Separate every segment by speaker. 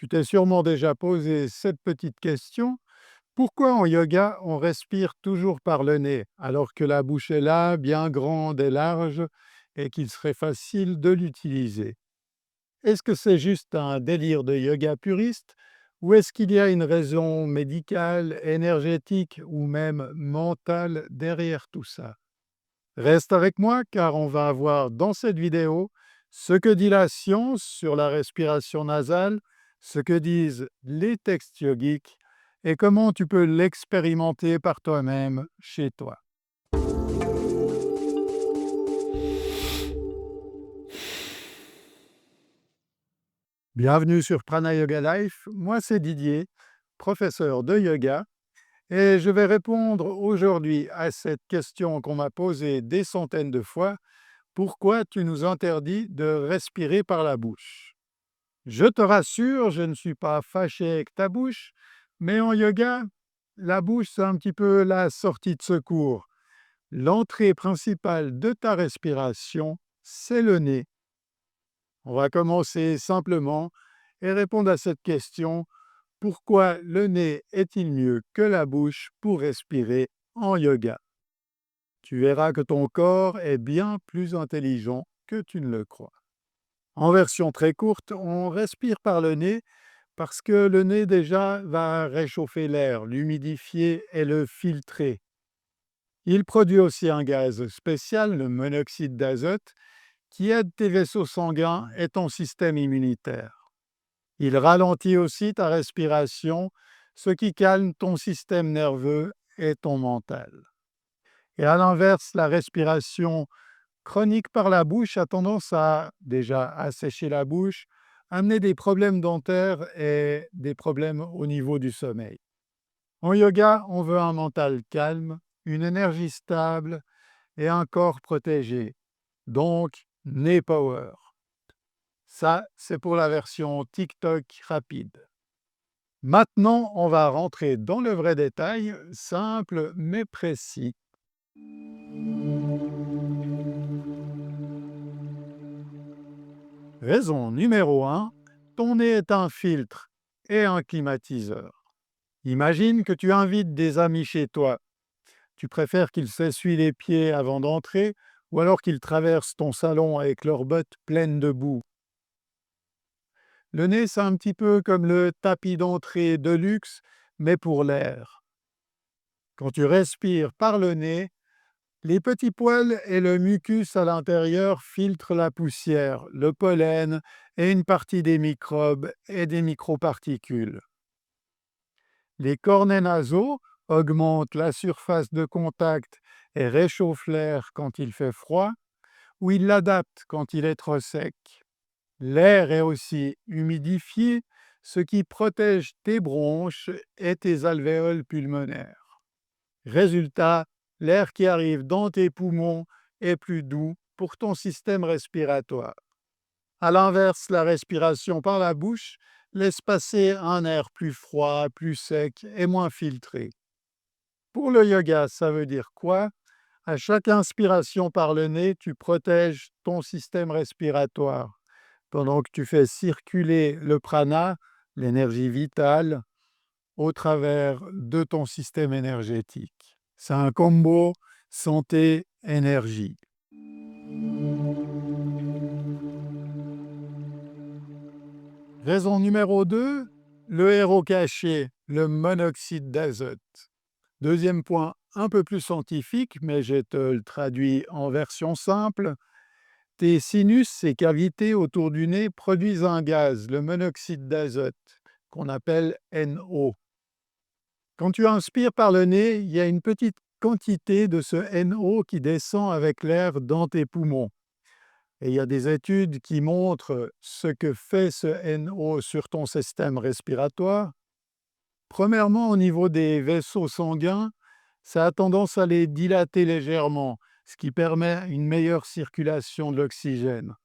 Speaker 1: Tu t'es sûrement déjà posé cette petite question. Pourquoi en yoga on respire toujours par le nez alors que la bouche est là, bien grande et large, et qu'il serait facile de l'utiliser? Est-ce que c'est juste un délire de yoga puriste ou est-ce qu'il y a une raison médicale, énergétique ou même mentale derrière tout ça? Reste avec moi car on va voir dans cette vidéo ce que dit la science sur la respiration nasale, ce que disent les textes yogiques et comment tu peux l'expérimenter par toi-même chez toi. Bienvenue sur Prana Yoga Life, moi c'est Didier, professeur de yoga, et je vais répondre aujourd'hui à cette question qu'on m'a posée des centaines de fois: pourquoi tu nous interdis de respirer par la bouche? Je te rassure, je ne suis pas fâché avec ta bouche, mais en yoga, la bouche, c'est un petit peu la sortie de secours. L'entrée principale de ta respiration, c'est le nez. On va commencer simplement et répondre à cette question: pourquoi le nez est-il mieux que la bouche pour respirer en yoga? Tu verras que ton corps est bien plus intelligent que tu ne le crois. En version très courte, on respire par le nez parce que le nez déjà va réchauffer l'air, l'humidifier et le filtrer. Il produit aussi un gaz spécial, le monoxyde d'azote, qui aide tes vaisseaux sanguins et ton système immunitaire. Il ralentit aussi ta respiration, ce qui calme ton système nerveux et ton mental. Et à l'inverse, la respiration chronique par la bouche a tendance à déjà assécher la bouche, amener des problèmes dentaires et des problèmes au niveau du sommeil. En yoga, on veut un mental calme, une énergie stable et un corps protégé. Donc, Nez Power. Ça, c'est pour la version TikTok rapide. Maintenant, on va rentrer dans le vrai détail, simple mais précis. Raison numéro 1, ton nez est un filtre et un climatiseur. Imagine que tu invites des amis chez toi. Tu préfères qu'ils s'essuient les pieds avant d'entrer ou alors qu'ils traversent ton salon avec leurs bottes pleines de boue. Le nez, c'est un petit peu comme le tapis d'entrée de luxe, mais pour l'air. Quand tu respires par le nez, les petits poils et le mucus à l'intérieur filtrent la poussière, le pollen et une partie des microbes et des microparticules. Les cornets nasaux augmentent la surface de contact et réchauffent l'air quand il fait froid, ou ils l'adaptent quand il est trop sec. L'air est aussi humidifié, ce qui protège tes bronches et tes alvéoles pulmonaires. Résultat, l'air qui arrive dans tes poumons est plus doux pour ton système respiratoire. À l'inverse, la respiration par la bouche laisse passer un air plus froid, plus sec et moins filtré. Pour le yoga, ça veut dire quoi? À chaque inspiration par le nez, tu protèges ton système respiratoire pendant que tu fais circuler le prana, l'énergie vitale, au travers de ton système énergétique. C'est un combo santé-énergie. Raison numéro 2, le héros caché, le monoxyde d'azote. Deuxième point un peu plus scientifique, mais je te le traduis en version simple. Tes sinus, ces cavités autour du nez, produisent un gaz, le monoxyde d'azote, qu'on appelle NO. Quand tu inspires par le nez, il y a une petite quantité de ce NO qui descend avec l'air dans tes poumons. Et il y a des études qui montrent ce que fait ce NO sur ton système respiratoire. Premièrement, au niveau des vaisseaux sanguins, ça a tendance à les dilater légèrement, ce qui permet une meilleure circulation de l'oxygène.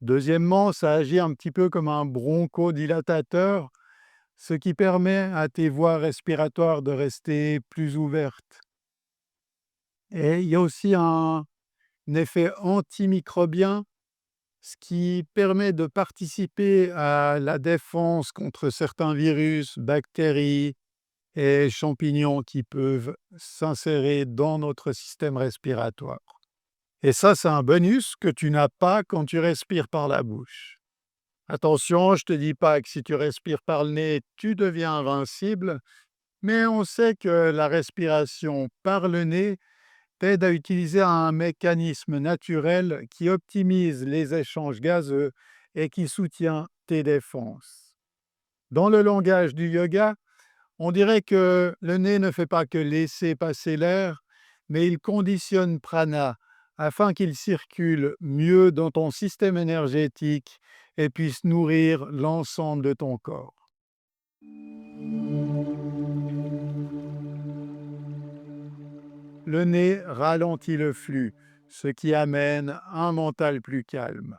Speaker 1: Deuxièmement, ça agit un petit peu comme un bronchodilatateur, ce qui permet à tes voies respiratoires de rester plus ouvertes. Et il y a aussi un effet antimicrobien ce qui permet de participer à la défense contre certains virus, bactéries et champignons qui peuvent s'insérer dans notre système respiratoire. Et ça, c'est un bonus que tu n'as pas quand tu respires par la bouche. Attention, je ne te dis pas que si tu respires par le nez, tu deviens invincible, mais on sait que la respiration par le nez t'aide à utiliser un mécanisme naturel qui optimise les échanges gazeux et qui soutient tes défenses. Dans le langage du yoga, on dirait que le nez ne fait pas que laisser passer l'air, mais il conditionne prana afin qu'il circule mieux dans ton système énergétique et puisse nourrir l'ensemble de ton corps. Le nez ralentit le flux, ce qui amène un mental plus calme.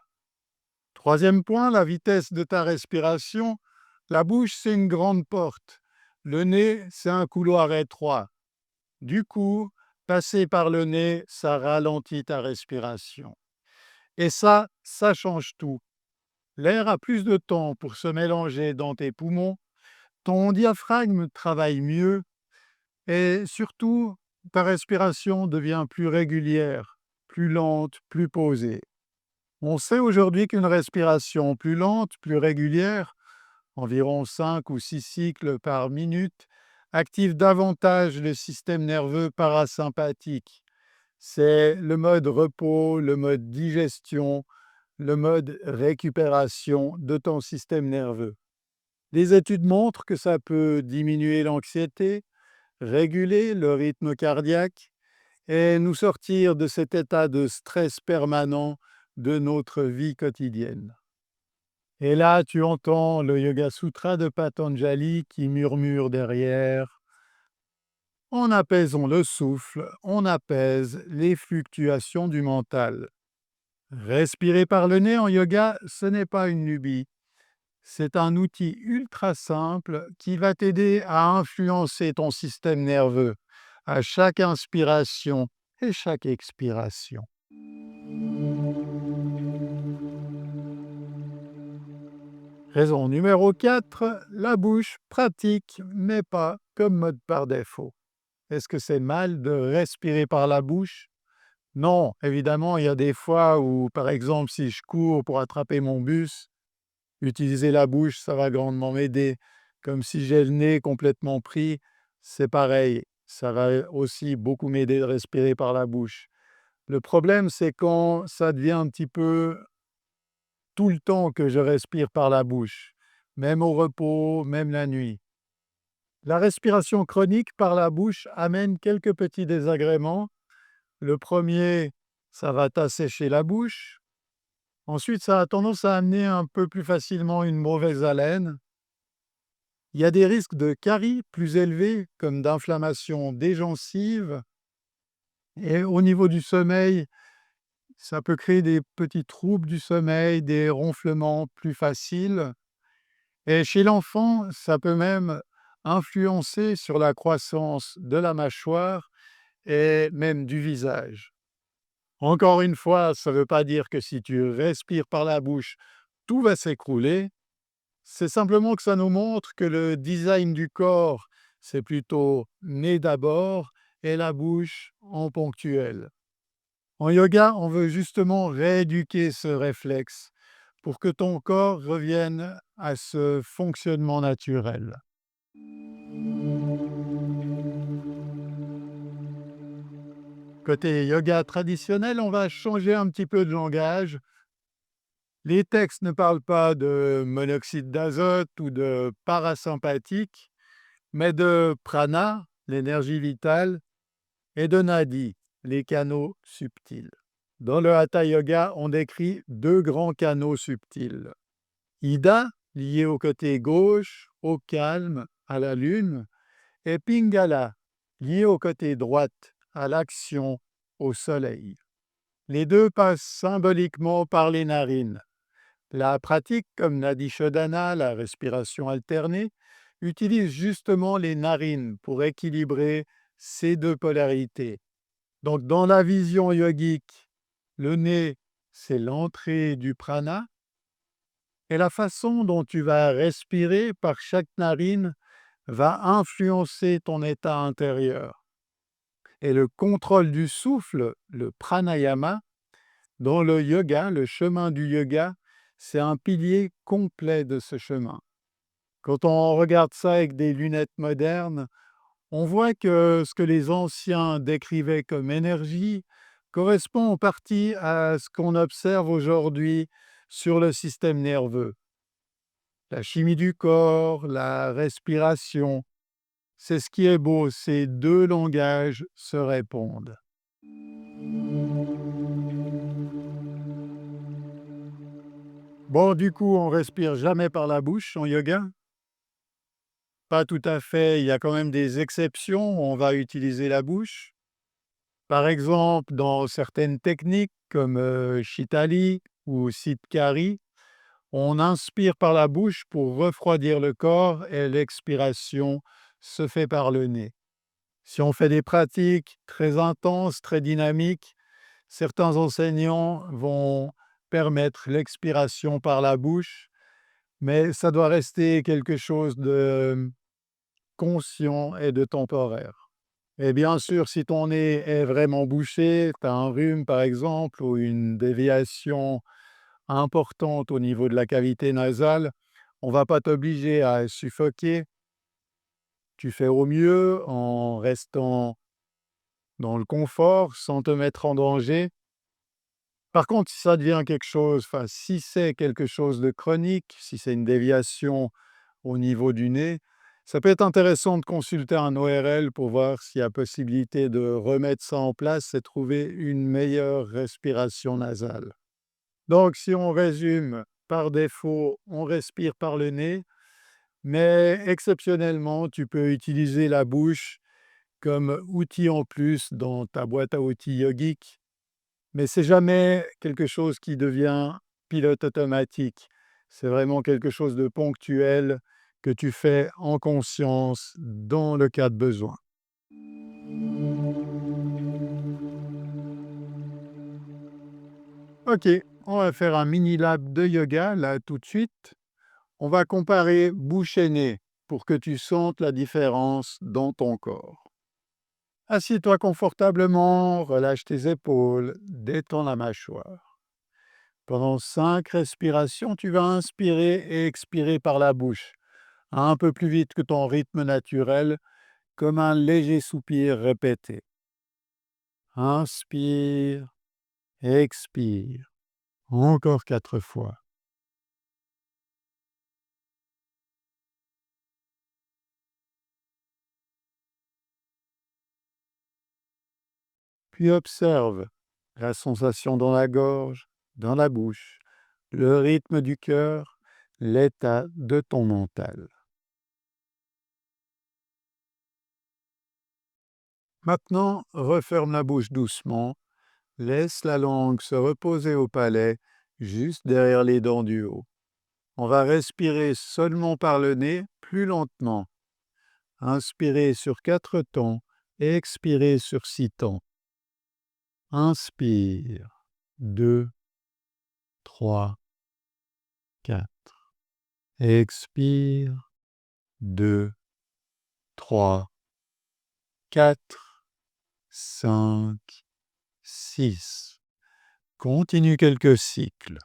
Speaker 1: Troisième point, la vitesse de ta respiration. La bouche, c'est une grande porte. Le nez, c'est un couloir étroit. Du coup, passer par le nez, ça ralentit ta respiration. Et ça change tout. L'air a plus de temps pour se mélanger dans tes poumons, ton diaphragme travaille mieux et surtout, ta respiration devient plus régulière, plus lente, plus posée. On sait aujourd'hui qu'une respiration plus lente, plus régulière, environ 5 ou 6 cycles par minute, active davantage le système nerveux parasympathique. C'est le mode repos, le mode digestion, le mode récupération de ton système nerveux. Les études montrent que ça peut diminuer l'anxiété, réguler le rythme cardiaque et nous sortir de cet état de stress permanent de notre vie quotidienne. Et là, tu entends le Yoga Sutra de Patanjali qui murmure derrière: en apaisant le souffle, on apaise les fluctuations du mental. Respirer par le nez en yoga, ce n'est pas une lubie. C'est un outil ultra simple qui va t'aider à influencer ton système nerveux à chaque inspiration et chaque expiration. Raison numéro 4, la bouche pratique, mais pas comme mode par défaut. Est-ce que c'est mal de respirer par la bouche? Non, évidemment, il y a des fois où, par exemple, si je cours pour attraper mon bus, utiliser la bouche, ça va grandement m'aider. Comme si j'ai le nez complètement pris, c'est pareil, ça va aussi beaucoup m'aider de respirer par la bouche. Le problème, c'est quand ça devient un petit peu tout le temps que je respire par la bouche, même au repos, même la nuit. La respiration chronique par la bouche amène quelques petits désagréments. Le premier, ça va t'assécher la bouche. Ensuite, ça a tendance à amener un peu plus facilement une mauvaise haleine. Il y a des risques de caries plus élevés, comme d'inflammation des gencives. Et au niveau du sommeil, ça peut créer des petits troubles du sommeil, des ronflements plus faciles. Et chez l'enfant, ça peut même influencer sur la croissance de la mâchoire et même du visage. Encore une fois, ça ne veut pas dire que si tu respires par la bouche, tout va s'écrouler. C'est simplement que ça nous montre que le design du corps, c'est plutôt nez d'abord et la bouche en ponctuel. En yoga, on veut justement rééduquer ce réflexe pour que ton corps revienne à ce fonctionnement naturel. Côté yoga traditionnel, on va changer un petit peu de langage. Les textes ne parlent pas de monoxyde d'azote ou de parasympathique, mais de prana, l'énergie vitale, et de nadi, les canaux subtils. Dans le hatha yoga, on décrit deux grands canaux subtils. Ida, lié au côté gauche, au calme, à la lune, et Pingala, lié au côté droite, à l'action, au soleil. Les deux passent symboliquement par les narines. La pratique, comme Nadi Shodhana, la respiration alternée, utilise justement les narines pour équilibrer ces deux polarités. Donc, dans la vision yogique, le nez, c'est l'entrée du prana, et la façon dont tu vas respirer par chaque narine va influencer ton état intérieur. Et le contrôle du souffle, le pranayama, dans le yoga, le chemin du yoga, c'est un pilier complet de ce chemin. Quand on regarde ça avec des lunettes modernes, on voit que ce que les anciens décrivaient comme énergie correspond en partie à ce qu'on observe aujourd'hui sur le système nerveux. La chimie du corps, la respiration, c'est ce qui est beau, ces deux langages se répondent. Bon, du coup, on respire jamais par la bouche en yoga? Pas tout à fait, il y a quand même des exceptions, on va utiliser la bouche. Par exemple, dans certaines techniques comme Shitali ou Siddhikari, on inspire par la bouche pour refroidir le corps et l'expiration se fait par le nez. Si on fait des pratiques très intenses, très dynamiques, certains enseignants vont permettre l'expiration par la bouche, mais ça doit rester quelque chose de conscient et de temporaire. Et bien sûr, si ton nez est vraiment bouché, tu as un rhume par exemple ou une déviation importante au niveau de la cavité nasale, on ne va pas t'obliger à suffoquer. Tu fais au mieux en restant dans le confort sans te mettre en danger. Par contre, si ça devient quelque chose, enfin, si c'est quelque chose de chronique, si c'est une déviation au niveau du nez, ça peut être intéressant de consulter un ORL pour voir s'il y a possibilité de remettre ça en place et trouver une meilleure respiration nasale. Donc, si on résume, par défaut, on respire par le nez, mais exceptionnellement, tu peux utiliser la bouche comme outil en plus dans ta boîte à outils yogique, mais c'est jamais quelque chose qui devient pilote automatique. C'est vraiment quelque chose de ponctuel que tu fais en conscience dans le cas de besoin. OK, on va faire un mini lab de yoga là tout de suite. On va comparer bouche et nez pour que tu sentes la différence dans ton corps. Assieds-toi confortablement, relâche tes épaules, détends la mâchoire. Pendant 5 respirations, tu vas inspirer et expirer par la bouche, un peu plus vite que ton rythme naturel, comme un léger soupir répété. Inspire, expire, encore 4 fois. Puis observe la sensation dans la gorge, dans la bouche, le rythme du cœur, l'état de ton mental. Maintenant, referme la bouche doucement, laisse la langue se reposer au palais, juste derrière les dents du haut. On va respirer seulement par le nez, plus lentement. Inspirez sur 4 temps et expirez sur 6 temps. Inspire, 2, 3, 4. Expire, 2, 3, 4, 5, 6. Continue quelques cycles.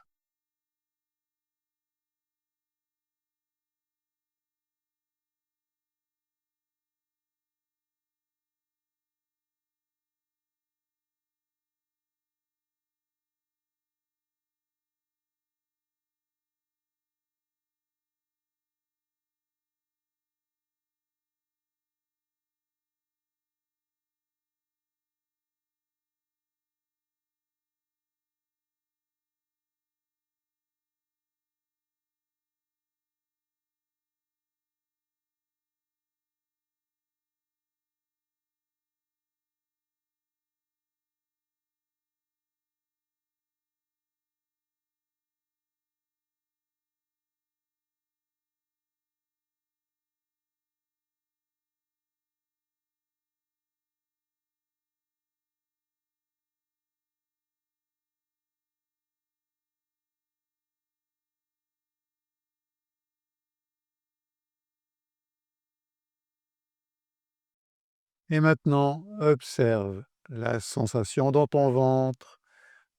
Speaker 1: Et maintenant, observe la sensation dans ton ventre,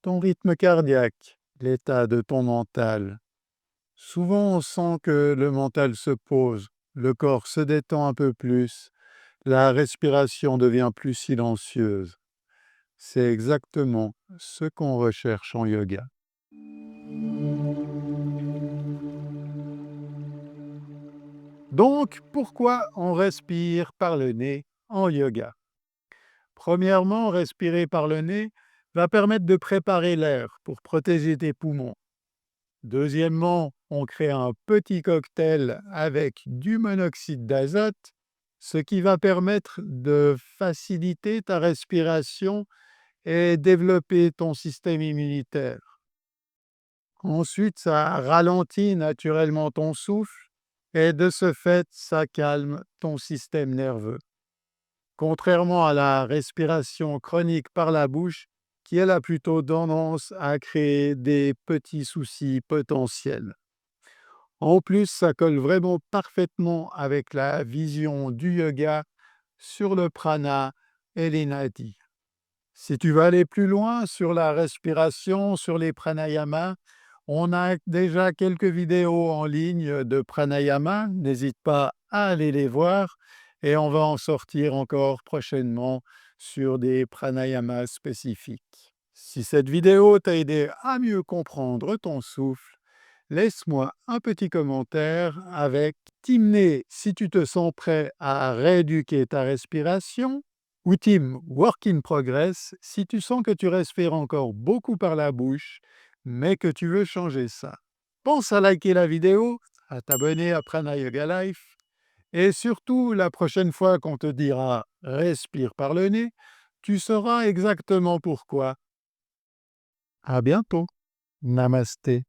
Speaker 1: ton rythme cardiaque, l'état de ton mental. Souvent, on sent que le mental se pose, le corps se détend un peu plus, la respiration devient plus silencieuse. C'est exactement ce qu'on recherche en yoga. Donc, pourquoi on respire par le nez en yoga? Premièrement, respirer par le nez va permettre de préparer l'air pour protéger tes poumons. Deuxièmement, on crée un petit cocktail avec du monoxyde d'azote, ce qui va permettre de faciliter ta respiration et développer ton système immunitaire. Ensuite, ça ralentit naturellement ton souffle et de ce fait, ça calme ton système nerveux. Contrairement à la respiration chronique par la bouche, qui elle a plutôt tendance à créer des petits soucis potentiels. En plus, ça colle vraiment parfaitement avec la vision du yoga sur le prana et les nadis. Si tu veux aller plus loin sur la respiration, sur les pranayamas, on a déjà quelques vidéos en ligne de pranayama, n'hésite pas à aller les voir et on va en sortir encore prochainement sur des pranayamas spécifiques. Si cette vidéo t'a aidé à mieux comprendre ton souffle, laisse-moi un petit commentaire avec Team si tu te sens prêt à rééduquer ta respiration ou Team Work in Progress si tu sens que tu respires encore beaucoup par la bouche, mais que tu veux changer ça. Pense à liker la vidéo, à t'abonner à Prana Yoga Life, et surtout, la prochaine fois qu'on te dira «respire par le nez», tu sauras exactement pourquoi. À bientôt. Namasté.